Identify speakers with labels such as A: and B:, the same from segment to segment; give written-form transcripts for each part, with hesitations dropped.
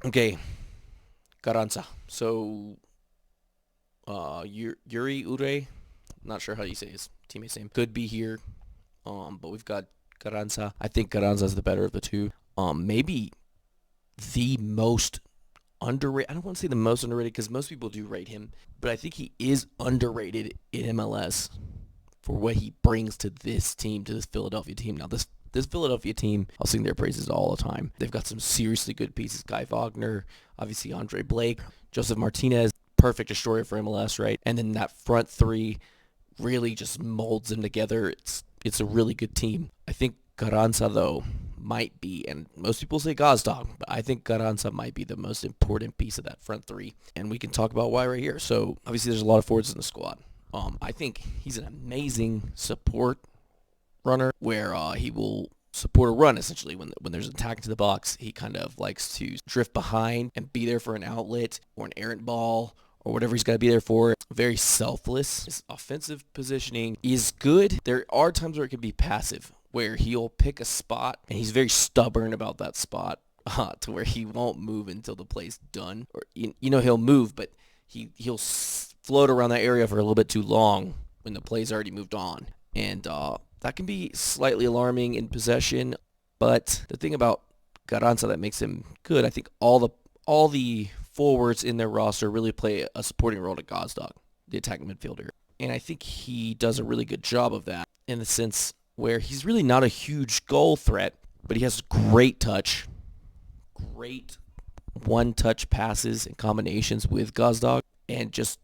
A: Okay, Carranza. So, Yuri Ure, not sure how you say his teammate's name, could be here. But we've got Carranza. I think Carranza's the better of the two. Maybe the most underrated. I don't want to say the most underrated because most people do rate him, but I think he is underrated in MLS for what he brings to this team, to this Philadelphia team. Now, this Philadelphia team, I'll sing their praises all the time. They've got some seriously good pieces. Guy Wagner, obviously Andre Blake, Joseph Martinez, perfect destroyer for MLS, right? And then that front three really just molds them together. It's a really good team. I think Carranza though might be, and most people say Gazdag, but I think Carranza might be the most important piece of that front three, and we can talk about why right here. So obviously there's a lot of forwards in the squad. I think he's an amazing support runner where he will support a run essentially when there's an attack into the box. He kind of likes to drift behind and be there for an outlet or an errant ball or whatever he's got to be there for. Very selfless. His offensive positioning is good. There are times where it can be passive, where he'll pick a spot and he's very stubborn about that spot to where he won't move until the play's done. Or he'll move, but he'll float around that area for a little bit too long when the play's already moved on, and that can be slightly alarming in possession. But the thing about Carranza that makes him good, I think all the forwards in their roster really play a supporting role to Gazdag, the attacking midfielder. And I think he does a really good job of that in the sense where he's really not a huge goal threat, but he has great touch, great one-touch passes and combinations with Gazdag, and just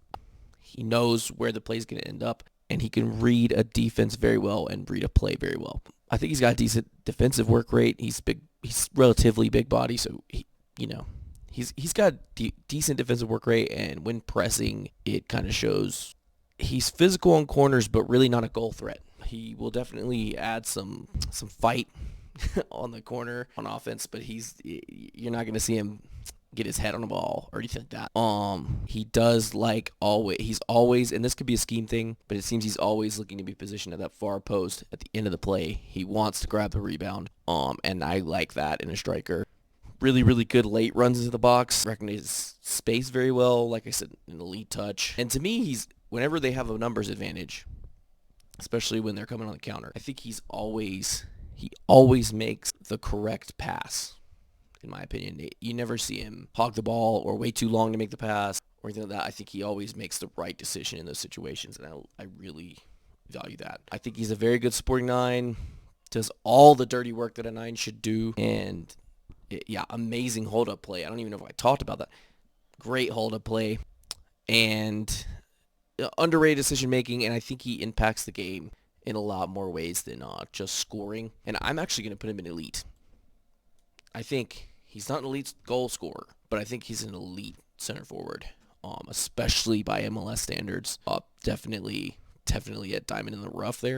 A: he knows where the play's going to end up, and he can read a defense very well and read a play very well. I think he's got a decent defensive work rate. He's big. He's relatively big body, so he's got decent defensive work rate, and when pressing, it kind of shows. He's physical on corners, but really not a goal threat. He will definitely add some fight on the corner on offense, but you're not going to see him get his head on the ball or anything like that. He does like always. He's always, and this could be a scheme thing, but it seems he's always looking to be positioned at that far post at the end of the play. He wants to grab the rebound. And I like that in a striker. Really, really good late runs into the box. Recognizes space very well. Like I said, an elite touch. And to me, whenever they have a numbers advantage, especially when they're coming on the counter, I think he always makes the correct pass. In my opinion, you never see him hog the ball or wait too long to make the pass or anything like that. I think he always makes the right decision in those situations, and I really value that. I think he's a very good supporting nine. Does all the dirty work that a nine should do, and yeah, amazing hold-up play. I don't even know if I talked about that. Great hold-up play, and underrated decision-making, and I think he impacts the game in a lot more ways than just scoring. And I'm actually going to put him in elite. I think he's not an elite goal scorer, but I think he's an elite center forward, especially by MLS standards. Definitely a diamond in the rough there.